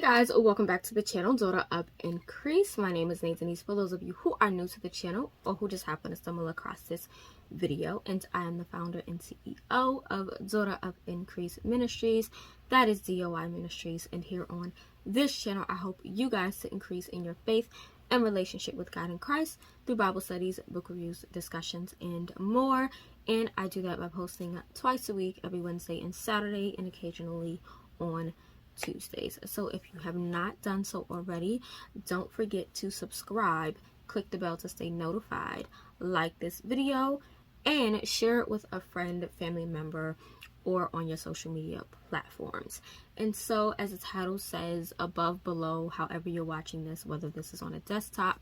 guys, welcome back to the channel, Daughter of Increase. My name is Denise for those of you who are new to the channel or who just happen to stumble across this video. And I am the founder and CEO of Daughter of Increase Ministries. That is DOI Ministries. And here on this channel, I hope you guys to increase in your faith and relationship with God in Christ through Bible studies, book reviews, discussions, and more. And I do that by posting twice a week, every Wednesday and Saturday, and occasionally on Tuesdays. So if you have not done so already, don't forget to subscribe, click the bell to stay notified, like this video, and share it with a friend, family member, or on your social media platforms. And so, as the title says, above, below, however you're watching this, whether this is on a desktop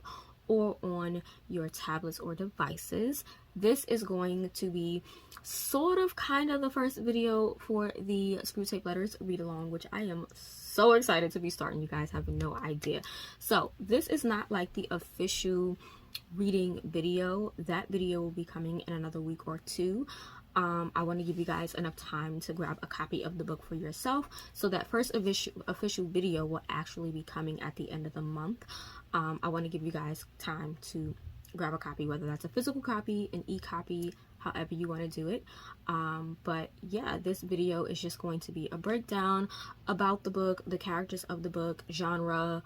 or on your tablets or devices, this is going to be sort of kind of the first video for the Screwtape Letters read along, which I am so excited to be starting. You guys have no idea. So this is not like the official reading video. That video will be coming in another week or two. I want to give you guys enough time to grab a copy of the book for yourself. So that first official video will actually be coming at the end of the month. I want to give you guys time to grab a copy, whether that's a physical copy, an e-copy, however you want to do it. But yeah, this video is just going to be a breakdown about the book, the characters of the book, genre,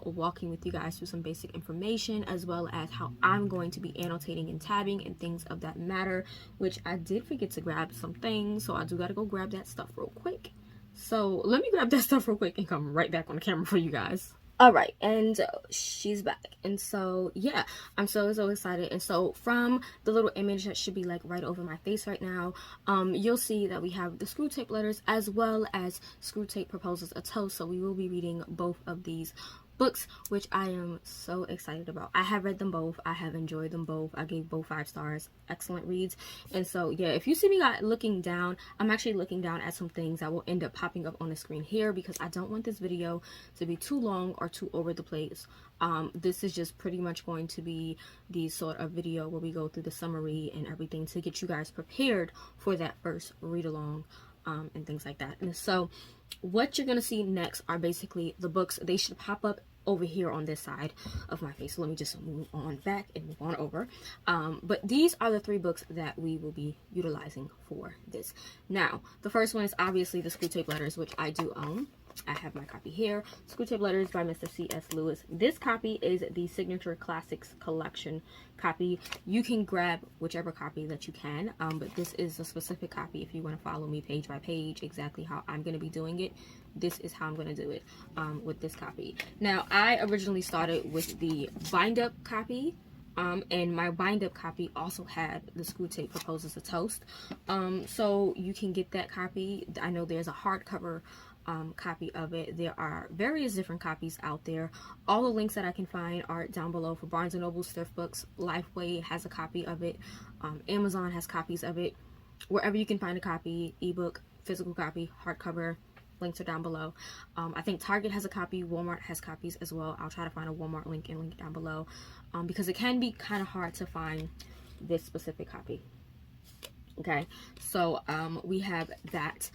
walking with you guys through some basic information, as well as how I'm going to be annotating and tabbing and things of that matter, which I did forget to grab some things, so I do gotta go grab that stuff real quick. So let me grab that stuff real quick and come right back on the camera for you guys. All right, and she's back. And so yeah, I'm so excited. And so from the little image that should be like right over my face right now, you'll see that we have the Screwtape Letters as well as Screwtape Proposes a Toast. So we will be reading both of these books, which I am so excited about. I have read them both. I have enjoyed them both. I gave both 5 stars. Excellent reads. And so yeah, if you see me looking down, I'm actually looking down at some things that will end up popping up on the screen here, because I don't want this video to be too long or too over the place. This is just pretty much going to be the sort of video where we go through the summary and everything to get you guys prepared for that first read along, and things like that. And so what you're gonna see next are basically the books. They should pop up over here on this side of my face. So let me just move on back and move on over. But these are the 3 books that we will be utilizing for this. Now, the first one is obviously the Screwtape Letters, which I do own. I have my copy here. Screwtape Letters by Mr. C.S. Lewis. This copy is the Signature Classics Collection copy. You can grab whichever copy that you can, but this is a specific copy. If you want to follow me page by page, exactly how I'm going to be doing it, this is how I'm going to do it with this copy. Now, I originally started with the bind-up copy, and my bind-up copy also had the Screwtape Proposes a Toast. So you can get that copy. I know there's a hardcover copy of it. There are various different copies out there. All the links that I can find are down below for Barnes & Noble, Thrift Books. Lifeway has a copy of it. Amazon has copies of it. Wherever you can find a copy, ebook, physical copy, hardcover, links are down below. I think Target has a copy. Walmart has copies as well. I'll try to find a Walmart link and link it down below, because it can be kind of hard to find this specific copy. Okay, so we have that.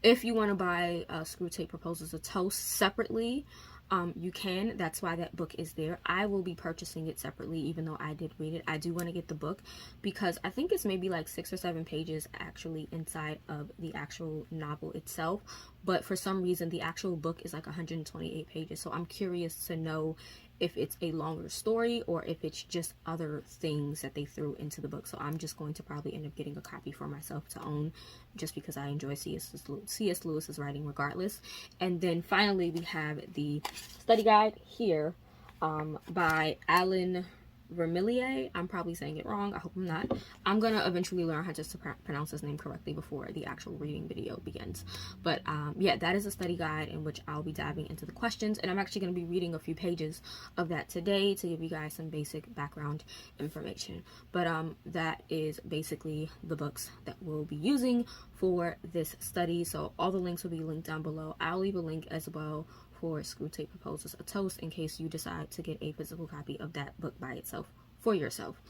If you want to buy Screwtape Proposes a Toast separately, you can. That's why that book is there. I will be purchasing it separately, even though I did read it. I do want to get the book because I think it's maybe like 6 or 7 pages actually inside of the actual novel itself. But for some reason, the actual book is like 128 pages. So I'm curious to know if it's a longer story or if it's just other things that they threw into the book. So I'm just going to probably end up getting a copy for myself to own, just because I enjoy C.S. Lewis's writing regardless. And then finally we have the study guide here by Alan Vermillier. I'm probably saying it wrong. I hope I'm not. I'm gonna eventually learn how to pronounce his name correctly before the actual reading video begins. But yeah, that is a study guide in which I'll be diving into the questions, and I'm actually going to be reading a few pages of that today to give you guys some basic background information. But that is basically the books that we'll be using for this study. So all the links will be linked down below. I'll leave a link as well for Screwtape Proposes a Toast in case you decide to get a physical copy of that book by itself for yourself.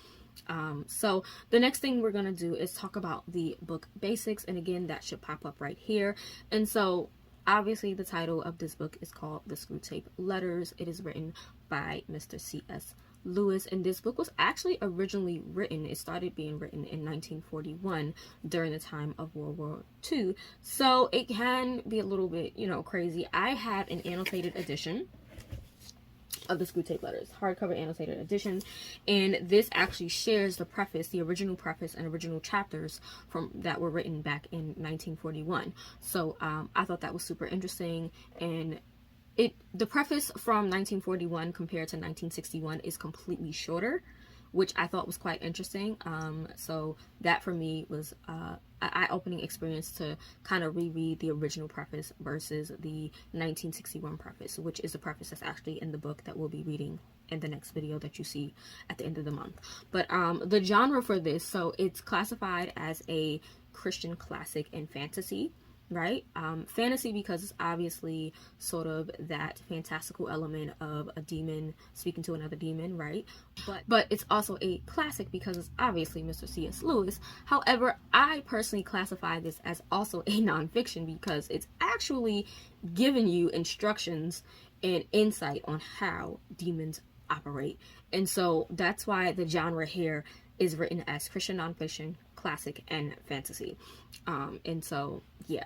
So the next thing we're going to do is talk about the book basics, and again, that should pop up right here. And so obviously the title of this book is called The Screwtape Letters. It is written by Mr. C.S. Lewis, and this book was actually originally written, it started being written in 1941 during the time of World War II, so it can be a little bit, you know, crazy. I have an annotated edition of the Screwtape Letters, hardcover annotated edition, and this actually shares the preface, the original preface and original chapters from that were written back in 1941. So I thought that was super interesting, and the preface from 1941 compared to 1961 is completely shorter, which I thought was quite interesting. So that for me was an eye-opening experience to kind of reread the original preface versus the 1961 preface, which is the preface that's actually in the book that we'll be reading in the next video that you see at the end of the month. But the genre for this, so it's classified as a Christian classic and fantasy. Right? Fantasy because it's obviously sort of that fantastical element of a demon speaking to another demon, right? But it's also a classic because it's obviously Mr. C.S. Lewis. However, I personally classify this as also a nonfiction because it's actually giving you instructions and insight on how demons operate. And so that's why the genre here is written as Christian nonfiction, classic, and fantasy. And so yeah,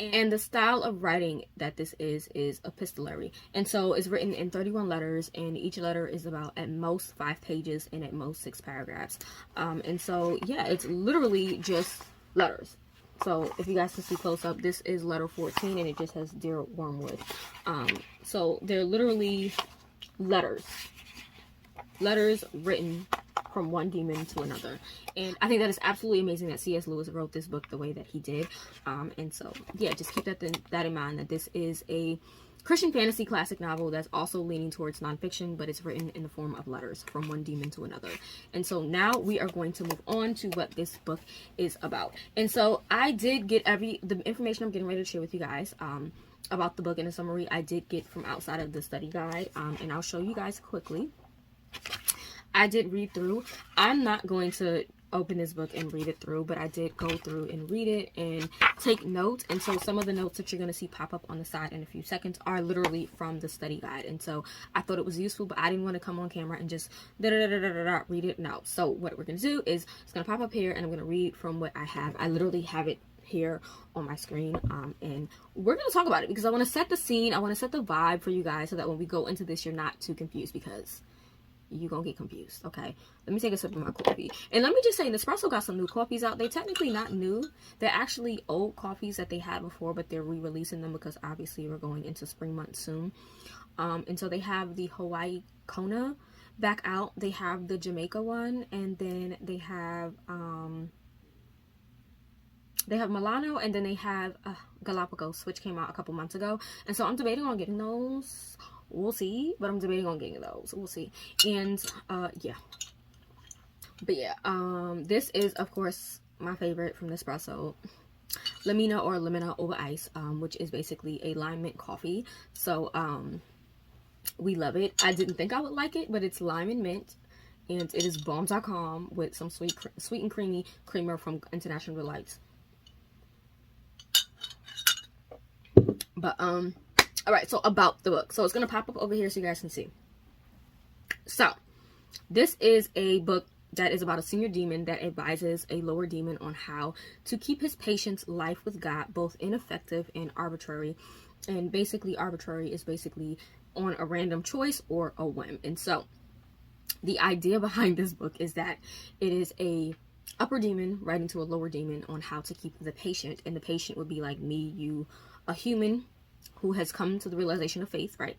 and the style of writing that this is epistolary, and so it's written in 31 letters, and each letter is about at most 5 pages and at most 6 paragraphs. And so yeah, it's literally just letters. So if you guys can see close up, this is letter 14 and it just has Dear Wormwood. So they're literally letters written from one demon to another, and I think that is absolutely amazing that C.S. Lewis wrote this book the way that he did. And so yeah, just keep that in mind, that this is a Christian fantasy classic novel that's also leaning towards nonfiction, but it's written in the form of letters from one demon to another. And so now we are going to move on to what this book is about. And so I did get the information I'm getting ready to share with you guys about the book in a summary. I did get from outside of the study guide, and I'll show you guys quickly. I did read through. I'm not going to open this book and read it through, but I did go through and read it and take notes. And so some of the notes that you're going to see pop up on the side in a few seconds are literally from the study guide. And so I thought it was useful, but I didn't want to come on camera and just read it now. So what we're going to do is it's going to pop up here and I'm going to read from what I have. I literally have it here on my screen, and we're going to talk about it because I want to set the scene. I want to set the vibe for you guys so that when we go into this, you're not too confused, because you're gonna get confused. Okay, let me take a sip of my coffee, and let me just say, Nespresso got some new coffees out. They're technically not new, they're actually old coffees that they had before, but they're re-releasing them because obviously we're going into spring months soon. And so they have the Hawaii Kona back out, they have the Jamaica one, and then they have Milano, and then they have Galapagos, which came out a couple months ago. And so I'm debating on getting those. We'll see, but I'm debating on getting those. We'll see. And yeah, but yeah, this is of course my favorite from Nespresso, Limina or Limina over ice, which is basically a lime mint coffee. So we love it. I didn't think I would like it, but it's lime and mint, and it is bomb.com with some sweet and creamy creamer from International Delights. But all right, so about the book. So it's going to pop up over here so you guys can see. So this is a book that is about a senior demon that advises a lower demon on how to keep his patient's life with God both ineffective and arbitrary. And basically arbitrary is basically on a random choice or a whim. And so the idea behind this book is that it is a upper demon writing to a lower demon on how to keep the patient, and the patient would be like me, you, a human who has come to the realization of faith, right,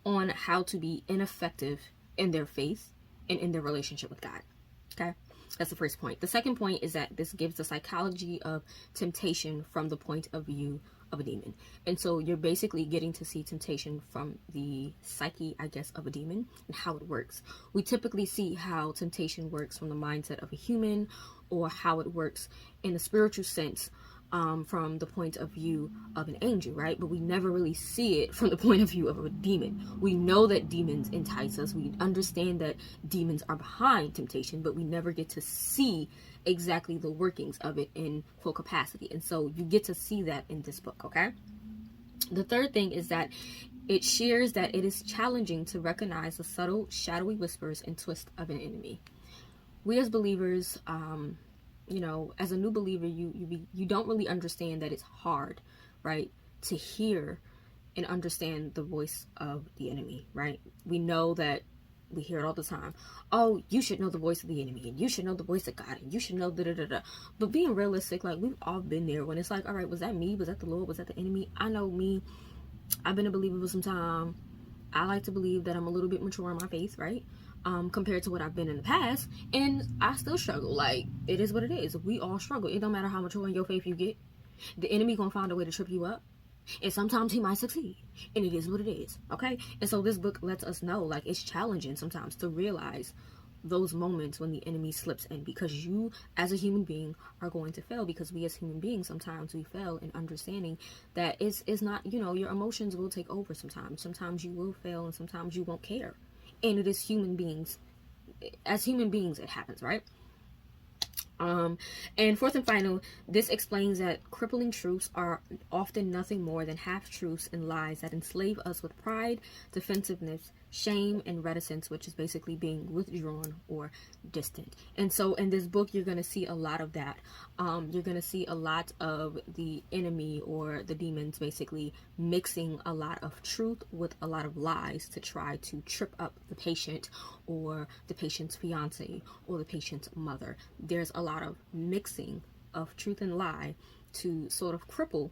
on how to be ineffective in their faith and in their relationship with God. Okay, that's the first point. The second point is that this gives the psychology of temptation from the point of view of a demon. And so you're basically getting to see temptation from the psyche, I guess, of a demon and how it works. We typically see how temptation works from the mindset of a human, or how it works in a spiritual sense from the point of view of an angel, right? But we never really see it from the point of view of a demon. We know that demons entice us. We understand that demons are behind temptation, but we never get to see exactly the workings of it in full capacity. And so you get to see that in this book, okay? The third thing is that it shares that it is challenging to recognize the subtle, shadowy whispers and twists of an enemy. We as believers, as a new believer, you don't really understand that it's hard, right, to hear and understand the voice of the enemy, right? We know that we hear it all the time. Oh, you should know the voice of the enemy, and you should know the voice of God, and you should know da-da-da-da. But being realistic, like, we've all been there when it's like, all right, was that me? Was that the Lord? Was that the enemy? I know me. I've been a believer for some time. I like to believe that I'm a little bit mature in my faith, right? Compared to what I've been in the past. And I still struggle. Like, it is what it is. We all struggle. It don't matter how mature in your faith you get. The enemy gonna find a way to trip you up. And sometimes he might succeed, and it is what it is, okay? And so this book lets us know, like, it's challenging sometimes to realize those moments when the enemy slips in, because you as a human being are going to fail, because we as human beings, sometimes we fail in understanding that it's not, your emotions will take over sometimes you will fail, and sometimes you won't care, and it is human beings. As human beings, it happens, right? And fourth and final, this explains that crippling truths are often nothing more than half-truths and lies that enslave us with pride, defensiveness, shame, and reticence, which is basically being withdrawn or distant. And so in this book, you're going to see a lot of that. You're going to see a lot of the enemy or the demons basically mixing a lot of truth with a lot of lies to try to trip up the patient or the patient's fiance or the patient's mother. There's a lot of mixing of truth and lie to sort of cripple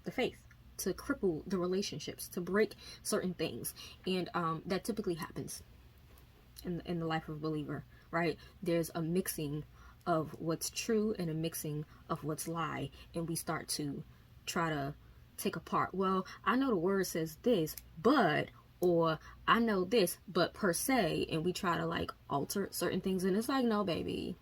the faith, to cripple the relationships, to break certain things. And that typically happens in the life of a believer, right? There's a mixing of what's true and a mixing of what's lie, and we start to try to take apart. Well, I know the word says this, but, or I know this, but per se, and we try to like alter certain things, and it's like, no, baby,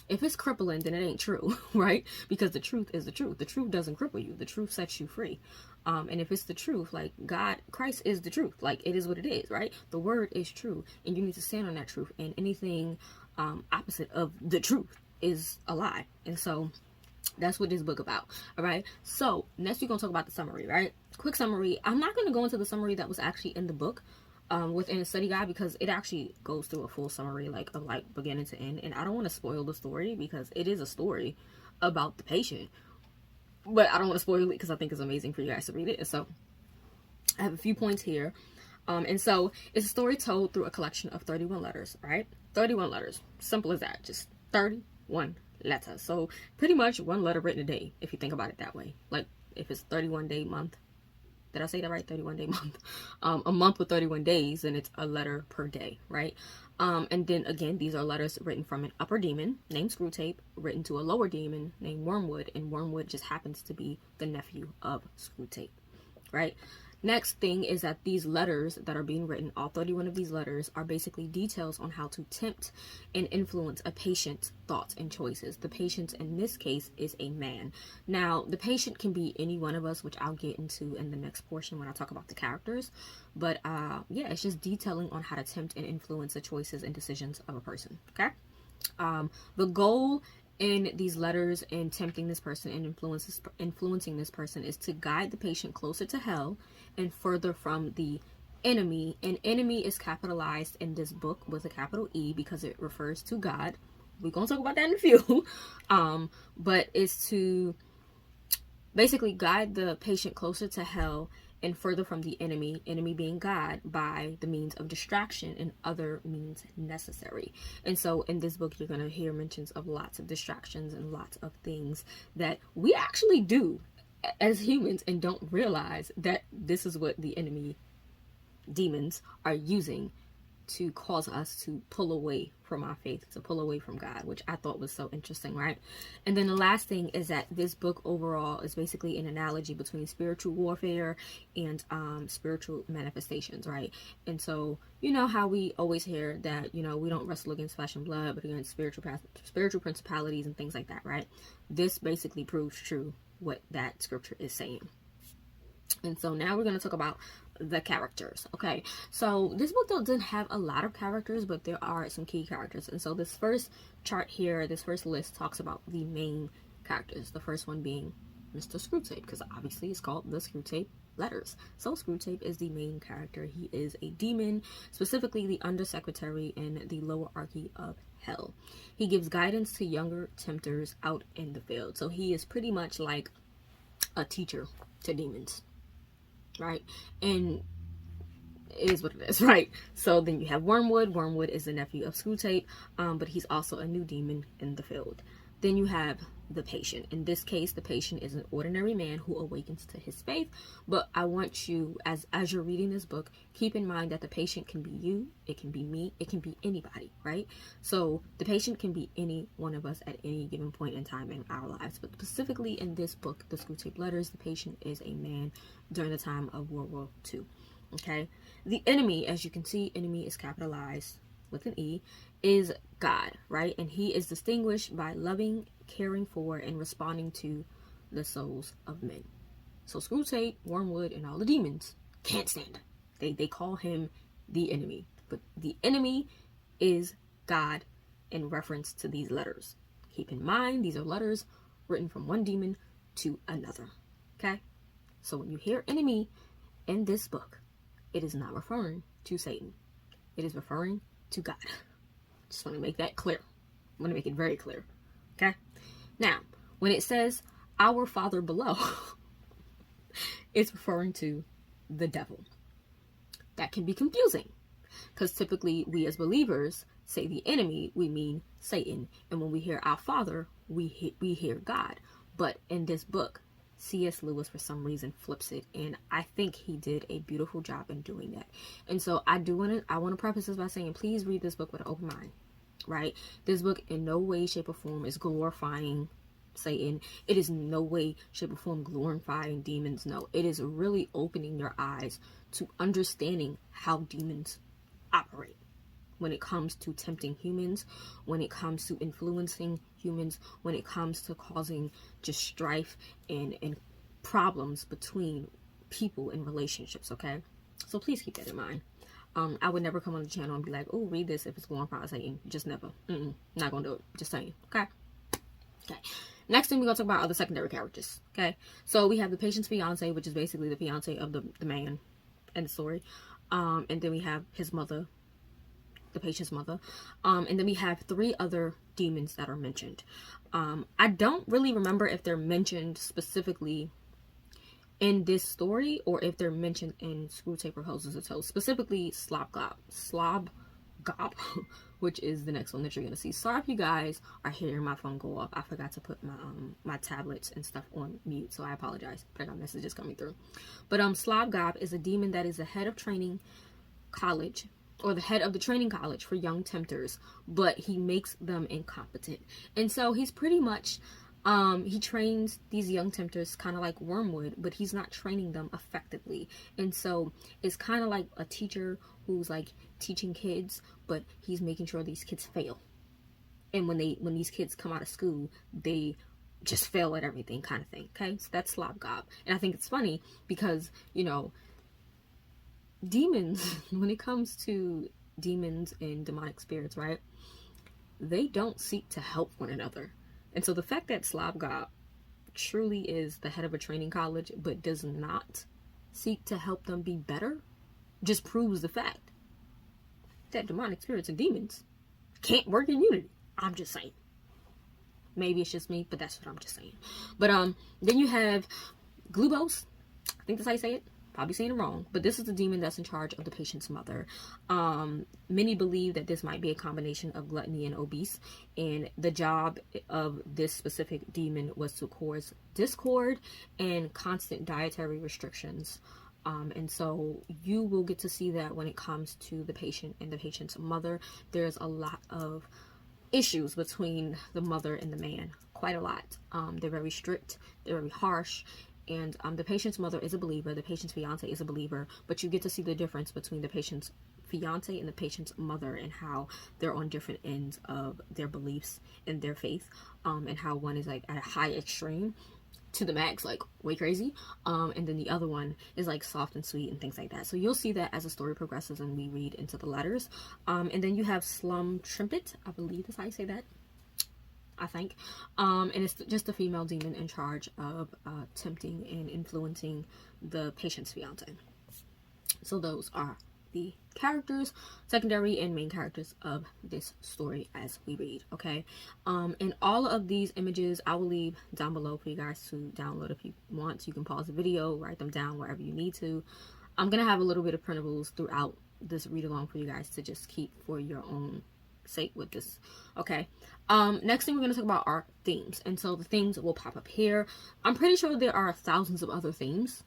if it's crippling, then it ain't true, right? Because the truth is the truth. The truth doesn't cripple you. The truth sets you free. And if it's the truth, like God, Christ is the truth. Like, it is what it is, right? The word is true, and you need to stand on that truth. And anything opposite of the truth is a lie. And so that's what this book about. All right. So next we're gonna talk about the summary, right? Quick summary. I'm not gonna go into the summary that was actually in the book. Within a study guide, because it actually goes through a full summary, like of like beginning to end, and I don't want to spoil the story because it is a story about the patient, but I don't want to spoil it because I think it's amazing for you guys to read it. And so I have a few points here, and so it's a story told through a collection of 31 letters, right? 31 letters, simple as that, just 31 letters. So pretty much one letter written a day, if you think about it that way. Like if it's 31-day month. Did I say that right? 31-day month. A month with 31 days, and it's a letter per day, right? And then again, these are letters written from an upper demon named Screwtape, written to a lower demon named Wormwood, and Wormwood just happens to be the nephew of Screwtape, right? Next thing is that these letters that are being written, all 31 of these letters, are basically details on how to tempt and influence a patient's thoughts and choices. The patient in this case is a man. Now, the patient can be any one of us, which I'll get into in the next portion when I talk about the characters. But yeah, it's just detailing on how to tempt and influence the choices and decisions of a person, okay? The goal in these letters and tempting this person and influencing this person is to guide the patient closer to hell and further from the enemy. And enemy is capitalized in this book with a capital E because it refers to God. We're gonna talk about that in a few. But it's to basically guide the patient closer to hell and further from the enemy being God, by the means of distraction and other means necessary. And so in this book, you're going to hear mentions of lots of distractions and lots of things that we actually do as humans and don't realize that this is what the enemy demons are using to cause us to pull away from our faith, to pull away from God, which I thought was so interesting, right? And then the last thing is that this book overall is basically an analogy between spiritual warfare and spiritual manifestations, right? And so, you know how we always hear that, we don't wrestle against flesh and blood, but against spiritual principalities and things like that, right? This basically proves true what that scripture is saying. And so now we're going to talk about the characters. Okay, so this book doesn't have a lot of characters, but there are some key characters. And so this first chart here, this first list talks about the main characters. The first one being Mr. Screwtape, because obviously it's called the Screwtape Letters. So Screwtape is the main character. He is a demon, specifically the undersecretary in the lower archy of hell. He gives guidance to younger tempters out in the field. So he is pretty much like a teacher to demons, right? And it is what it is, right? So then you have Wormwood. Wormwood is the nephew of Screwtape, but he's also a new demon in the field. Then you have the patient. In this case, the patient is an ordinary man who awakens to his faith. But I want you, as you're reading this book, keep in mind that the patient can be you, it can be me, it can be anybody, right? So the patient can be any one of us at any given point in time in our lives. But specifically in this book, the Screwtape Letters, the patient is a man during the time of World War II. Okay, the enemy, as you can see, enemy is capitalized with an E, is God, right? And he is distinguished by loving, caring for, and responding to the souls of men. So Screwtape, Wormwood, and all the demons can't stand him. They call him the enemy. But the enemy is God in reference to these letters. Keep in mind, these are letters written from one demon to another. Okay? So when you hear enemy in this book, it is not referring to Satan. It is referring to God. Just want to make that clear. I want to make it very clear. Okay? Now, when it says our Father below, it's referring to the devil. That can be confusing because typically we as believers say the enemy, we mean Satan. And when we hear our Father, we hear God. But in this book, C.S. Lewis, for some reason, flips it, and I think he did a beautiful job in doing that. And so I want to preface this by saying, please read this book with an open mind, right? This book in no way, shape, or form is glorifying Satan. It is no way, shape, or form glorifying demons. No, it is really opening your eyes to understanding how demons operate when it comes to tempting humans, when it comes to influencing humans, when it comes to causing just strife and problems between people in relationships, okay? So please keep that in mind. I would never come on the channel and be like, oh, read this if it's going from Satan. Just never. Not gonna do it. Just saying, okay? Okay. Next thing we're gonna talk about are the secondary characters, okay? So we have the patient's fiance, which is basically the fiance of the man in the story. And then we have his mother, the patient's mother, and then we have 3 other demons that are mentioned. I don't really remember if they're mentioned specifically in this story or if they're mentioned in Screwtape Proposes a Toast, specifically Slobgob, which is the next one that you're gonna see. Sorry if you guys are hearing my phone go off. I forgot to put my my tablets and stuff on mute, so I apologize. But I got messages coming through. But Slobgob is a demon that is the head of training college, or the head of the training college for young tempters, but he makes them incompetent. And so he's pretty much, he trains these young tempters kind of like Wormwood, but he's not training them effectively. And so it's kind of like a teacher who's like teaching kids, but he's making sure these kids fail. And when these kids come out of school, they just fail at everything, kind of thing. Okay, so that's Slobgob. And I think it's funny because, you know, demons, when it comes to demons and demonic spirits, right, they don't seek to help one another. And so the fact that Slobgob truly is the head of a training college but does not seek to help them be better just proves the fact that demonic spirits and demons can't work in unity. I'm just saying. Maybe it's just me, but that's what I'm just saying. But then you have Glubos. I think that's how you say it. Probably saying it wrong, but this is the demon that's in charge of the patient's mother. Many believe that this might be a combination of gluttony and obese, and the job of this specific demon was to cause discord and constant dietary restrictions. And so you will get to see that when it comes to the patient and the patient's mother. There's a lot of issues between the mother and the man, quite a lot. They're very strict, they're very harsh. And the patient's mother is a believer, the patient's fiance is a believer, but you get to see the difference between the patient's fiance and the patient's mother and how they're on different ends of their beliefs and their faith, and how one is like at a high extreme to the max, like way crazy, and then the other one is like soft and sweet and things like that. So you'll see that as the story progresses and we read into the letters. And then you have Slum Trimpet, I believe that's how you say that. I think. And it's just a female demon in charge of tempting and influencing the patient's fiance. So those are the characters, secondary and main characters of this story as we read. Okay, and all of these images I will leave down below for you guys to download if you want. You can pause the video, write them down wherever you need to. I'm gonna have a little bit of printables throughout this read along for you guys to just keep for your own sake with this. Okay, next thing we're gonna talk about are themes, and so the themes will pop up here. I'm pretty sure there are thousands of other themes,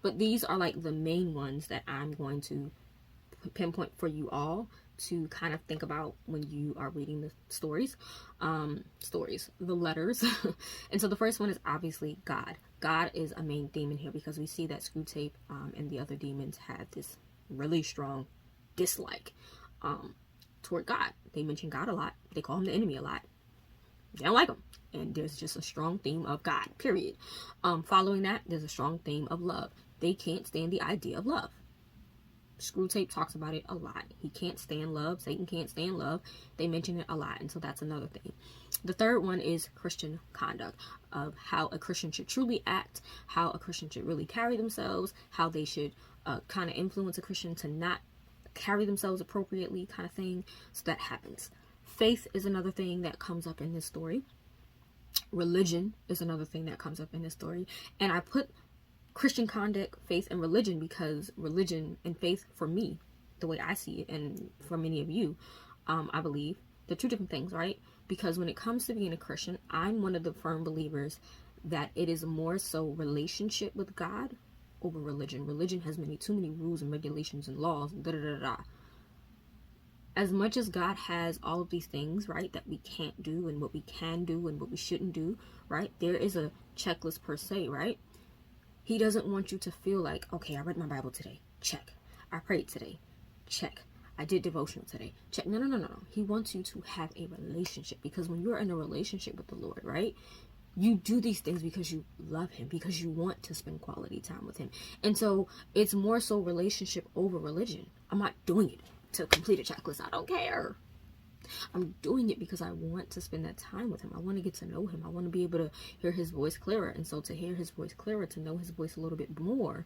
but these are like the main ones that I'm going to pinpoint for you all to kind of think about when you are reading the stories, the letters. And so the first one is obviously God. God is a main theme in here because we see that Screwtape and the other demons had this really strong dislike toward God. They mention God a lot. They call him the enemy a lot. They don't like him. And there's just a strong theme of God, period. Following that, there's a strong theme of love. They can't stand the idea of love. Screwtape talks about it a lot. He can't stand love. Satan can't stand love. They mention it a lot, and so that's another thing. The third one is Christian conduct, of how a Christian should truly act, how a Christian should really carry themselves, how they should kind of influence a Christian to not carry themselves appropriately, kind of thing. So that happens. Faith is another thing that comes up in this story. Religion is another thing that comes up in this story. And I put Christian conduct, faith, and religion because religion and faith, for me, the way I see it, and for many of you, I believe, they're two different things, right? Because when it comes to being a Christian, I'm one of the firm believers that it is more so relationship with God over religion. Religion has too many rules and regulations and laws, As much as God has all of these things, right, that we can't do and what we can do and what we shouldn't do, right, there is a checklist per se, right? He doesn't want you to feel like, okay, I read my Bible today, check. I prayed today, check. I did devotional today, check. No. He wants you to have a relationship, because when you're in a relationship with the Lord, right, you do these things because you love him, because you want to spend quality time with him. And so it's more so relationship over religion. I'm not doing it to complete a checklist. I don't care. I'm doing it because I want to spend that time with him. I want to get to know him. I want to be able to hear his voice clearer. And so to hear his voice clearer, to know his voice a little bit more,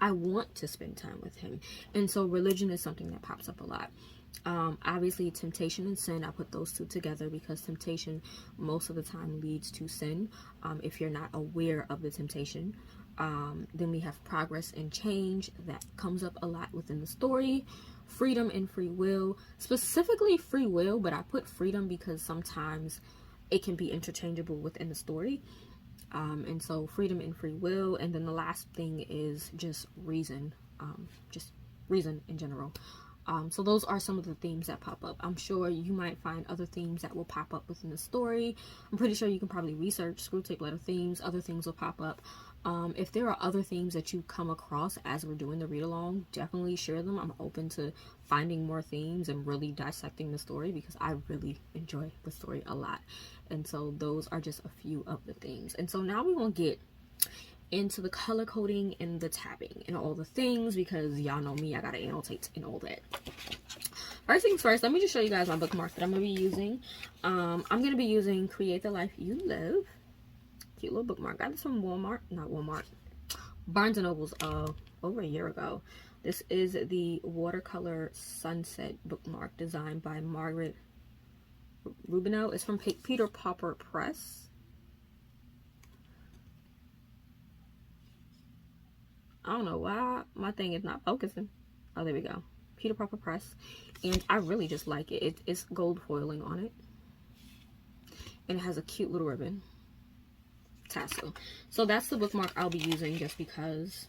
I want to spend time with him. And so religion is something that pops up a lot. Obviously temptation and sin, I put those two together because temptation most of the time leads to sin. If you're not aware of the temptation, then we have progress and change that comes up a lot within the story. Freedom and free will, specifically free will, but I put freedom because sometimes it can be interchangeable within the story. And so freedom and free will. And then the last thing is just reason in general. So those are some of the themes that pop up. I'm sure you might find other themes that will pop up within the story. I'm pretty sure you can probably research Screwtape letter themes. Other things will pop up. If there are other themes that you come across as we're doing the read along, definitely share them. I'm open to finding more themes and really dissecting the story because I really enjoy the story a lot. And so those are just a few of the things. And so now we won't get into the color coding and the tabbing and all the things, because y'all know me, I gotta annotate and all that. First things first, let me just show you guys my bookmark that I'm gonna be using. I'm gonna be using Create the Life You Live. Cute little bookmark. Got this from Barnes and Noble's over a year ago. This is the watercolor sunset bookmark designed by Margaret Rubino. It's from Peter Popper Press. I don't know why my thing is not focusing. Oh, there we go. Peter Popper Press. And I really just like it. It's gold foiling on it. And it has a cute little ribbon tassel. So that's the bookmark I'll be using just because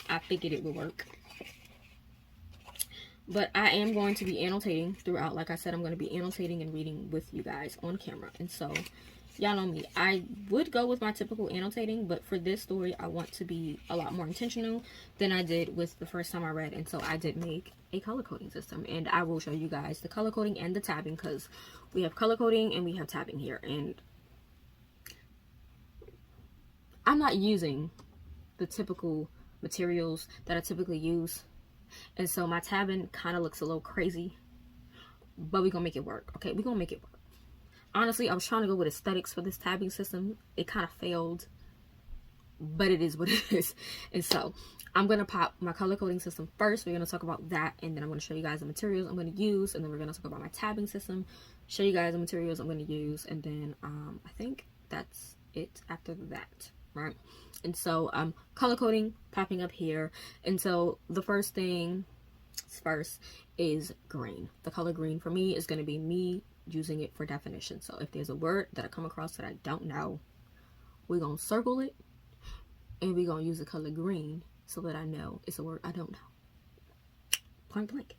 I figured it would work. But I am going to be annotating throughout. Like I said, I'm going to be annotating and reading with you guys on camera. And so y'all know me. I would go with my typical annotating, but for this story, I want to be a lot more intentional than I did with the first time I read. And so I did make a color coding system. And I will show you guys the color coding and the tabbing, because we have color coding and we have tabbing here. And I'm not using the typical materials that I typically use. And so my tabbing kind of looks a little crazy. but we're gonna make it work. Okay, we're gonna make it work. Honestly, I was trying to go with aesthetics for this tabbing system. It kind of failed, but it is what it is. And so I'm going to pop my color coding system first. We're going to talk about that, and then I'm going to show you guys the materials I'm going to use, and then we're going to talk about my tabbing system, show you guys the materials I'm going to use, and then I think that's it after that, right? And so color coding popping up here. And so the first thing first is green. The color green for me is going to be me using it for definition. So if there's a word that I come across that I don't know, we're going to circle it, and we're going to use the color green so that I know it's a word I don't know. Point blank.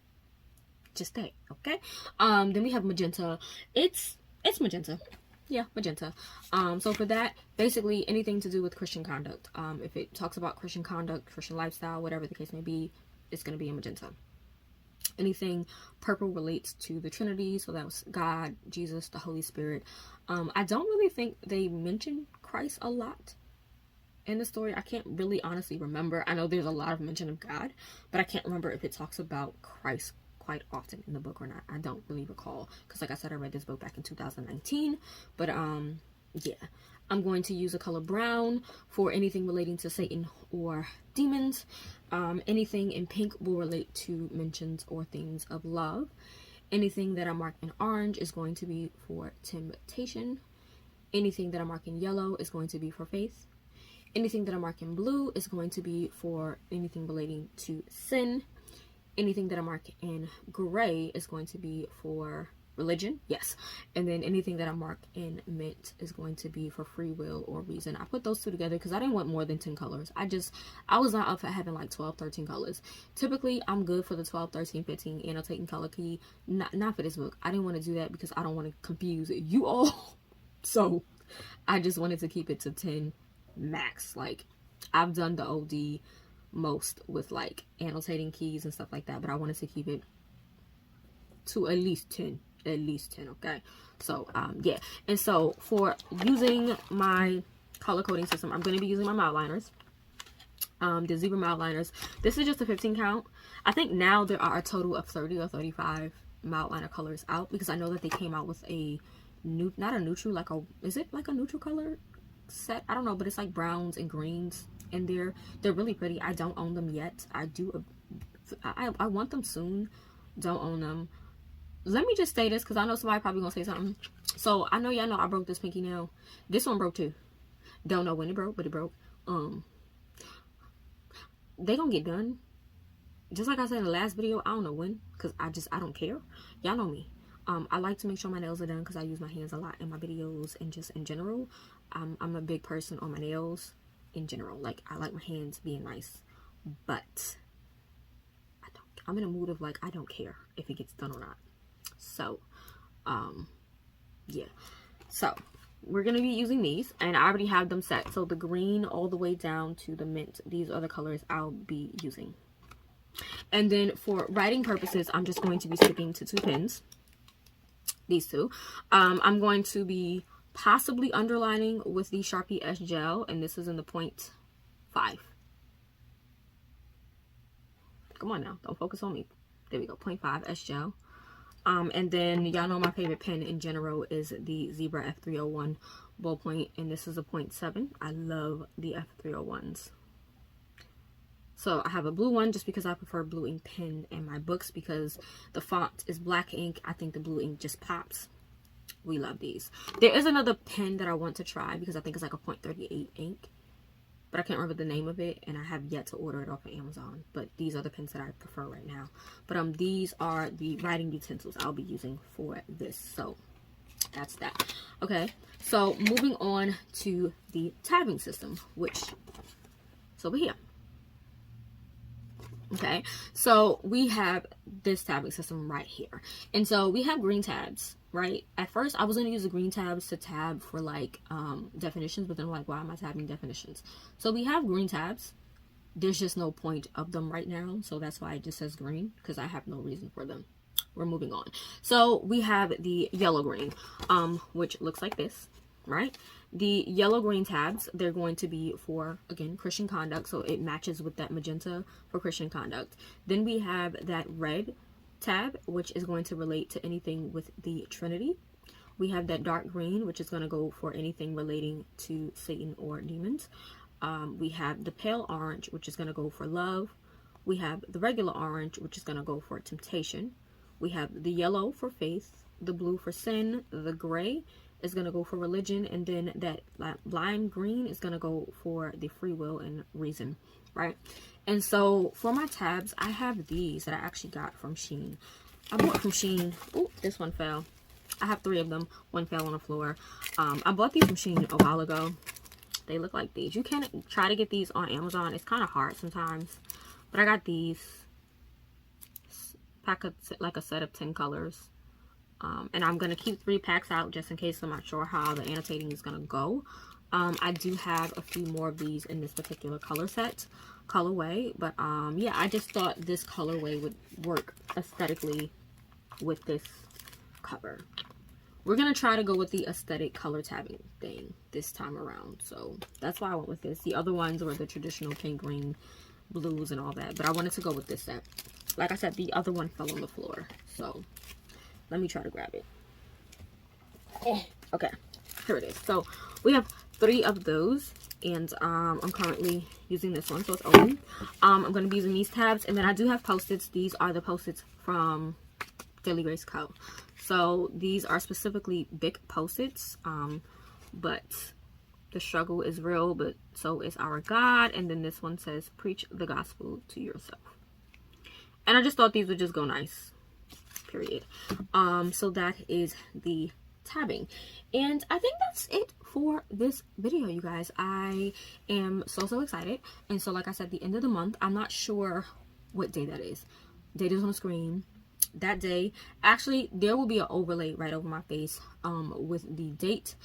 Just that, okay? Then we have magenta. It's magenta. Yeah, magenta. So for that, basically anything to do with Christian conduct. If it talks about Christian conduct, Christian lifestyle, whatever the case may be, it's going to be in magenta. Anything purple relates to the Trinity, so that was God, Jesus, the Holy Spirit. I don't really think they mention Christ a lot in the story. I can't really honestly remember. I know there's a lot of mention of God, but I can't remember if it talks about Christ quite often in the book or not. I don't really recall, because like I said, I read this book back in 2019. But yeah, I'm going to use a color brown for anything relating to Satan or demons. Anything in pink will relate to mentions or themes of love. Anything that I mark in orange is going to be for temptation. Anything that I mark in yellow is going to be for faith. Anything that I mark in blue is going to be for anything relating to sin. Anything that I mark in gray is going to be for religion. Yes. And then anything that I mark in mint is going to be for free will or reason. I put those two together because I didn't want more than 10 colors. I was not up for having like 12, 13 colors. Typically, I'm good for the 12, 13, 15 annotating color key. Not for this book. I didn't want to do that because I don't want to confuse you all. So I just wanted to keep it to 10 max. Like, I've done the OD most with like annotating keys and stuff like that, but I wanted to keep it to at least 10, okay? So yeah. And so for using my color coding system, I'm going to be using my mouth liners, the zebra mouth liners. This is just a 15 count. I think now there are a total of 30 or 35 mouth liner colors out, because I know that they came out with a new, not a neutral, like a, is it like a neutral color set? I don't know, but it's like browns and greens in there. They're really pretty. I don't own them yet. I want them soon. Don't own them. Let me just say this, because I know somebody probably gonna say something. So I know y'all know I broke this pinky nail. This one broke too. Don't know when it broke, but it broke. They gonna get done. Just like I said in the last video, I don't know when, because I don't care. Y'all know me. I like to make sure my nails are done because I use my hands a lot in my videos and just in general. I'm a big person on my nails in general. Like, I like my hands being nice, but I'm in a mood of like, I don't care if it gets done or not. So yeah, so we're gonna be using these, and I already have them set. So the green all the way down to the mint, these are the colors I'll be using. And then for writing purposes, I'm just going to be sticking to 2 pens, these two. I'm going to be possibly underlining with the Sharpie S gel, and this is in the 0.5. Come on now, don't focus on me. There we go, 0.5 S gel. And then y'all know my favorite pen in general is the Zebra F301 ballpoint, and this is a 0.7. I love the F301s. So I have a blue one just because I prefer blue ink pen in my books, because the font is black ink. I think the blue ink just pops. We love these. There is another pen that I want to try because I think it's like a 0.38 ink, but I can't remember the name of it, and I have yet to order it off of Amazon. But these are the pens that I prefer right now. But these are the writing utensils I'll be using for this. So that's that. Okay, so moving on to the tabbing system, which is over here. Okay, so we have this tabbing system right here, and so we have green tabs, right? At first I was going to use the green tabs to tab for like definitions, but then I'm like, why am I tabbing definitions? So we have green tabs. There's just no point of them right now, so that's why it just says green, because I have no reason for them. We're moving on. So we have the yellow green, which looks like this, right? The yellow green tabs, they're going to be for, again, Christian conduct, so it matches with that magenta for Christian conduct. Then we have that red tab, which is going to relate to anything with the Trinity. We have that dark green, which is going to go for anything relating to Satan or demons. We have the pale orange, which is going to go for love. We have the regular orange, which is going to go for temptation. We have the yellow for faith, the blue for sin, the gray is going to go for religion, and then that lime green is going to go for the free will and reason, right? And so for my tabs, I have these that I actually got from Shein. I bought from Shein. Oh, this one fell. I have 3 of them. One fell on the floor. I bought these from Shein a while ago. They look like these. You can try to get these on Amazon. It's kind of hard sometimes. But I got these. Pack of, like a set of 10 colors. And I'm going to keep 3 packs out just in case I'm not sure how the annotating is going to go. I do have a few more of these in this particular colorway. But yeah, I just thought this colorway would work aesthetically with this cover. We're going to try to go with the aesthetic color tabbing thing this time around. So that's why I went with this. The other ones were the traditional pink, green, blues, and all that. But I wanted to go with this set. Like I said, the other one fell on the floor. So let me try to grab it. Okay, here it is. So we have 3 of those. And I'm currently using this one. So it's open. I'm going to be using these tabs. And then I do have Post-its. These are the Post-its from Daily Grace Co. So these are specifically big Post-its, but the struggle is real, but so is our God. And then this one says, preach the gospel to yourself. And I just thought these would just go nice, period. So that is the tabbing. And I think that's it for this video, you guys. I am so excited. And so like I said, the end of the month, I'm not sure what day that is. Date is on the screen. That day, actually, there will be an overlay right over my face with the date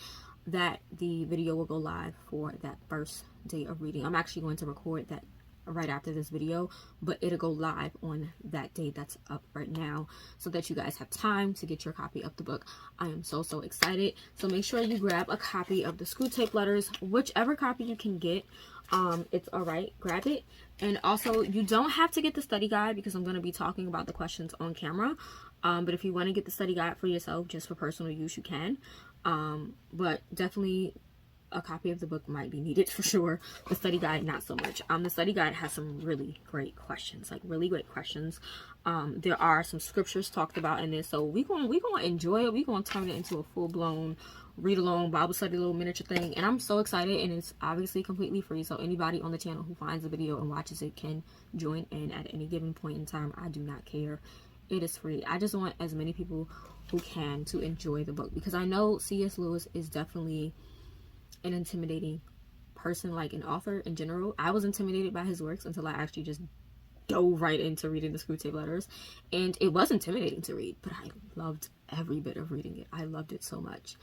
that the video will go live for that first day of reading. I'm actually going to record that right after this video, but it'll go live on that day that's up right now so that you guys have time to get your copy of the book. I am so excited. So make sure you grab a copy of the Screwtape Letters, whichever copy you can get. It's all right, grab it. And also, you don't have to get the study guide because I'm going to be talking about the questions on camera. But if you want to get the study guide for yourself, just for personal use, you can. But definitely a copy of the book might be needed for sure. The study guide, not so much. The study guide has some really great questions, like really great questions. There are some scriptures talked about in this, so we gonna enjoy it. We're gonna turn it into a full-blown read-along Bible study little miniature thing, and I'm so excited. And it's obviously completely free, so anybody on the channel who finds the video and watches it can join in at any given point in time. I do not care. It is free. I just want as many people who can to enjoy the book, because I know C.S. Lewis is definitely an intimidating person, like an author in general. I was intimidated by his works until I actually just dove right into reading the Screwtape Letters, and it was intimidating to read, but I loved every bit of reading it. I loved it so much.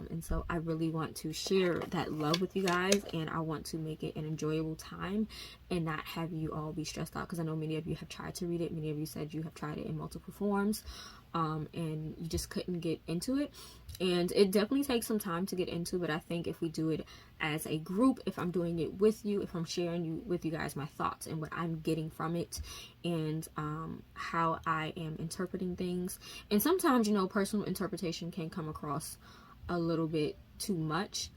And so I really want to share that love with you guys, and I want to make it an enjoyable time and not have you all be stressed out, because I know many of you have tried to read it. Many of you said you have tried it in multiple forms, and you just couldn't get into it. And it definitely takes some time to get into, but I think if we do it as a group, if I'm doing it with you, if I'm sharing with you guys my thoughts and what I'm getting from it, and how I am interpreting things, and sometimes, you know, personal interpretation can come across a little bit too much,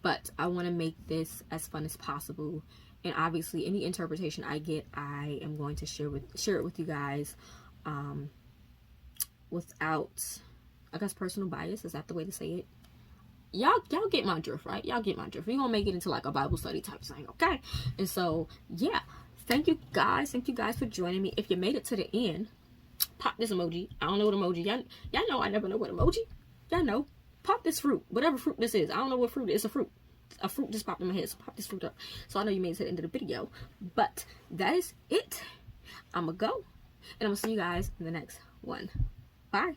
but I want to make this as fun as possible. And obviously any interpretation I get, I am going to share it with you guys, without, I guess, personal bias. Is that the way to say it? Y'all get my drift, right? Y'all get my drift. We're gonna make it into like a Bible study type thing, okay? And so yeah, thank you guys for joining me. If you made it to the end, pop this emoji. I don't know what emoji. Y'all know I never know what emoji. Y'all know. Pop this fruit, whatever fruit this is. I don't know what fruit it is. A fruit just popped in my head, so pop this fruit up. So I know you made it to the end of the video, but that is it. I'm gonna go, and I'm gonna see you guys in the next one. Bye.